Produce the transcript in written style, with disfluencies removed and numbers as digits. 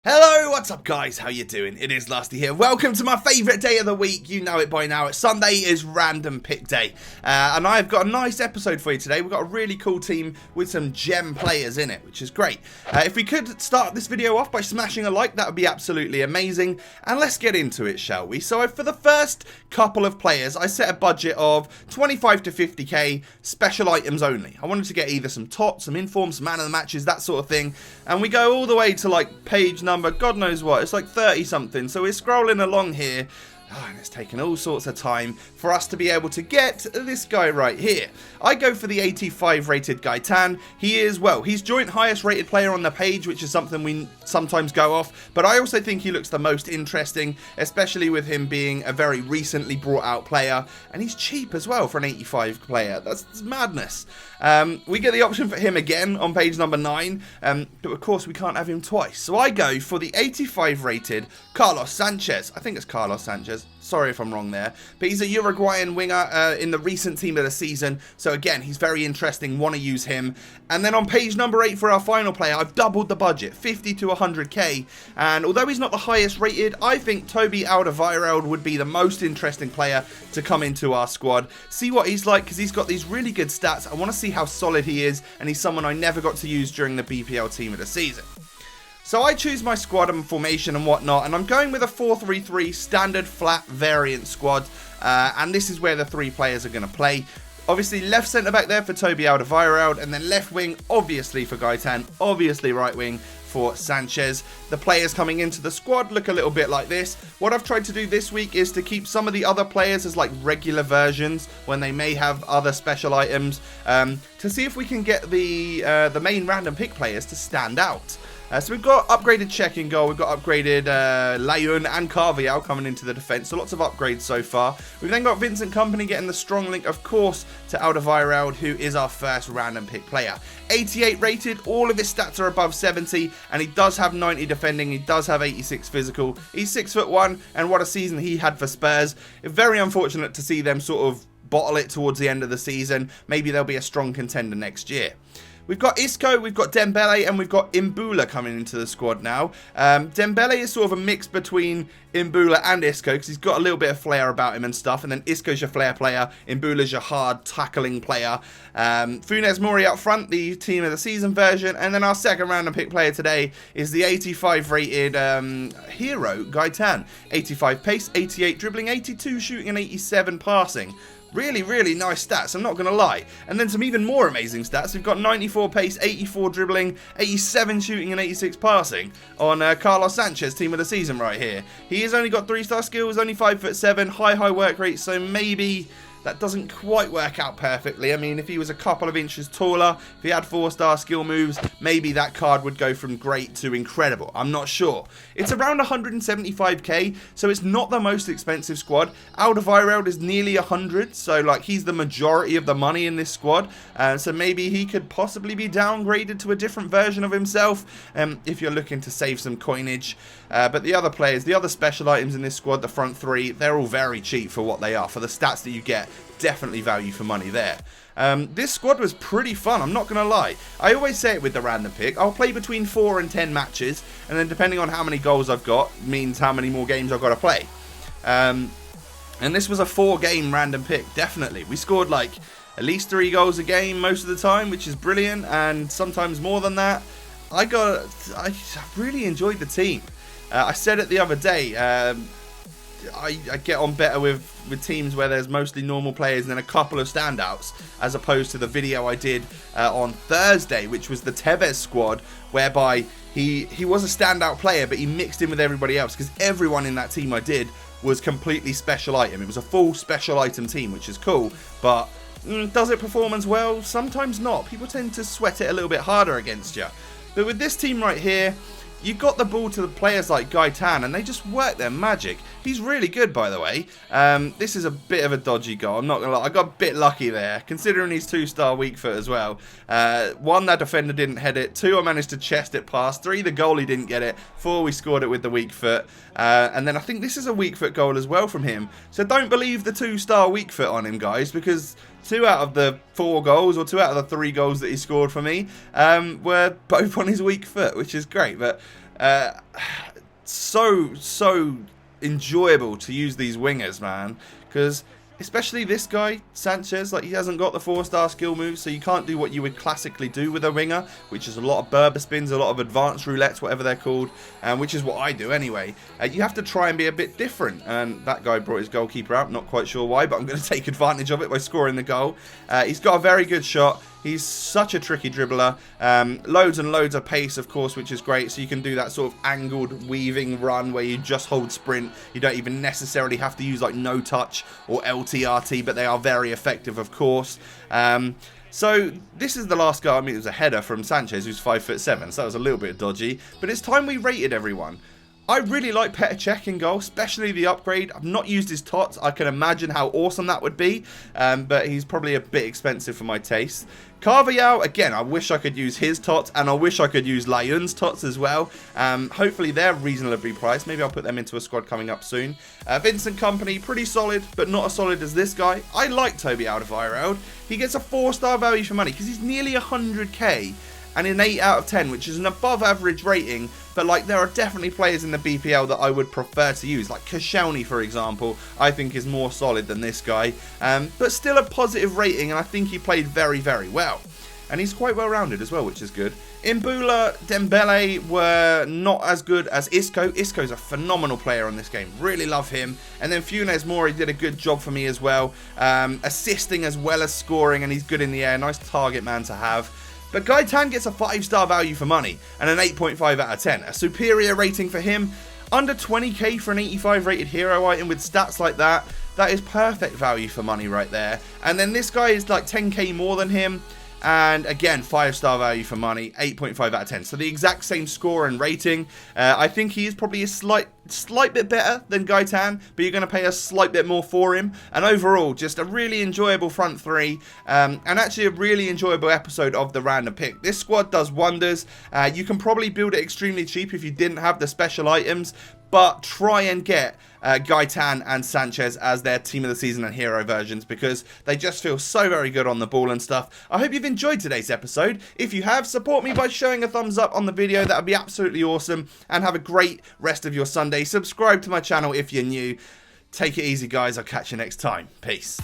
Hello, what's up guys, how you doing? It is Lusty here. Welcome to my favourite day of the week. You know it by now. Sunday is random pick day. And I've got a nice episode for you today. We've got a really cool team with some gem players in it, which is great. If we could start this video off by smashing a like, that would be absolutely amazing. And let's get into it, shall we? So for the first couple of players, I set a budget of 25 to 50k, special items only. I wanted to get either some TOTS, some informs, some man of the matches, that sort of thing. And we go all the way to like page number, God knows what, it's like 30 something. So we're scrolling along here. Oh, and it's taken all sorts of time for us to be able to get this guy right here. I go for the 85 rated Gaitan. He is, well, he's joint highest rated player on the page, which is something we sometimes go off. But I also think he looks the most interesting, especially with him being a very recently brought out player. And he's cheap as well for an 85 player. That's madness. We get the option for him again on page number 9. But of course we can't have him twice. So I go for the 85 rated Sanchez. I think it's Carlos Sanchez. Sorry if I'm wrong there. But he's a Uruguayan winger in the recent team of the season. So again, he's very interesting. Want to use him. And then on page number 8 for our final player, I've doubled the budget, 50 to 100k. And although he's not the highest rated, I think Toby Alderweireld would be the most interesting player to come into our squad. See what he's like, because he's got these really good stats. I want to see how solid he is. And he's someone I never got to use during the BPL team of the season. So I choose my squad and formation and whatnot, and I'm going with a 4-3-3 standard flat variant squad, and this is where the 3 players are going to play. Obviously left centre back there for Toby Alderweireld, and then left wing obviously for Gaitan, obviously right wing for Sanchez. The players coming into the squad look a little bit like this. What I've tried to do this week is to keep some of the other players as like regular versions when they may have other special items, to see if we can get the main random pick players to stand out. So we've got upgraded Czech in goal, we've got upgraded Layun and Carvial coming into the defence, so lots of upgrades so far. We've then got Vincent Kompany getting the strong link, of course, to Alderweireld, who is our first random pick player. 88 rated, all of his stats are above 70, and he does have 90 defending, he does have 86 physical. He's 6'1", and what a season he had for Spurs. Very unfortunate to see them sort of bottle it towards the end of the season. Maybe they'll be a strong contender next year. We've got Isco, we've got Dembele, and we've got Imbula coming into the squad now. Dembele is sort of a mix between Imbula and Isco, because he's got a little bit of flair about him and stuff. And then Isco's your flair player, Imbula's your hard tackling player. Funes Mori up front, the team of the season version. And then our second random pick player today is the 85 rated hero, Gaitan. 85 pace, 88 dribbling, 82 shooting, and 87 passing. Really, really nice stats, I'm not going to lie. And then some even more amazing stats. We've got 94 pace, 84 dribbling, 87 shooting and 86 passing on Carlos Sanchez, team of the season right here. He has only got 3-star skills, only 5'7", high work rate, so maybe that doesn't quite work out perfectly. I mean, if he was a couple of inches taller, if he had 4-star skill moves, maybe that card would go from great to incredible. I'm not sure. It's around 175k, so it's not the most expensive squad. Alderweireld is nearly 100, so like he's the majority of the money in this squad. So maybe he could possibly be downgraded to a different version of himself if you're looking to save some coinage. But the other players, the other special items in this squad, the front 3, they're all very cheap for what they are. For the stats that you get, definitely value for money there. This squad was pretty fun, I'm not going to lie. I always say it with the random pick. I'll play between 4 and 10 matches, and then depending on how many goals I've got, means how many more games I've got to play. And this was a 4-game random pick, definitely. We scored like at least 3 goals a game most of the time, which is brilliant, and sometimes more than that. I really enjoyed the team. I said it the other day, I get on better with teams where there's mostly normal players and then a couple of standouts, as opposed to the video I did on Thursday, which was the Tevez squad, whereby he was a standout player, but he mixed in with everybody else, because everyone in that team I did was completely special item. It was a full special item team, which is cool, but does it perform as well? Sometimes not. People tend to sweat it a little bit harder against you. But with this team right here, you got the ball to the players like Gaitan, and they just work their magic. He's really good, by the way. This is a bit of a dodgy goal, I'm not going to lie. I got a bit lucky there, considering he's 2-star weak foot as well. 1, that defender didn't head it. 2, I managed to chest it past. 3, the goalie didn't get it. 4, we scored it with the weak foot. And then I think this is a weak foot goal as well from him. So don't believe the 2-star weak foot on him, guys, because 2 out of the 4 goals, or 2 out of the 3 goals that he scored for me, were both on his weak foot, which is great. But So enjoyable to use these wingers, man, because especially this guy, Sanchez, like, he hasn't got the 4-star skill moves, so you can't do what you would classically do with a winger, which is a lot of Berber spins, a lot of advanced roulettes, whatever they're called, which is what I do anyway. You have to try and be a bit different, and that guy brought his goalkeeper out, not quite sure why, but I'm going to take advantage of it by scoring the goal. He's got a very good shot. He's such a tricky dribbler. Loads and loads of pace, of course, which is great. So you can do that sort of angled weaving run where you just hold sprint. You don't even necessarily have to use like no touch or LTRT, but they are very effective, of course. So this is the last goal. I mean, it was a header from Sanchez, who's 5'7", so that was a little bit dodgy. But it's time we rated everyone. I really like Petr Cech in goal, especially the upgrade. I've not used his tots. I can imagine how awesome that would be, but he's probably a bit expensive for my taste. Carvajal, again, I wish I could use his tots, and I wish I could use Layun's tots as well. Hopefully they're reasonably priced. Maybe I'll put them into a squad coming up soon. Vincent Kompany, pretty solid, but not as solid as this guy. I like Toby Alderweireld. He gets a 4-star value for money because he's nearly 100k. And an 8 out of 10, which is an above average rating, but like there are definitely players in the BPL that I would prefer to use, like Koscielny, for example, I think is more solid than this guy, but still a positive rating, and I think he played very, very well. And he's quite well rounded as well, which is good. Imbula, Dembele were not as good as Isco. Isco's a phenomenal player on this game. Really love him. And then Funes Mori did a good job for me as well. Assisting as well as scoring, and he's good in the air. Nice target man to have. But Gaitan gets a 5-star value for money and an 8.5 out of 10. A superior rating for him. Under 20k for an 85 rated hero item with stats like that. That is perfect value for money right there. And then this guy is like 10k more than him. And again, 5-star value for money, 8.5 out of 10. So the exact same score and rating. I think he is probably a slight bit better than Gaitan, but you're going to pay a slight bit more for him. And overall, just a really enjoyable front three, and actually a really enjoyable episode of the random pick. This squad does wonders. You can probably build it extremely cheap if you didn't have the special items, but try and get Gaitan and Sanchez as their team of the season and hero versions, because they just feel so very good on the ball and stuff. I hope you've enjoyed today's episode. If you have, support me by showing a thumbs up on the video. That would be absolutely awesome. And have a great rest of your Sunday. Subscribe to my channel if you're new. Take it easy, guys. I'll catch you next time. Peace.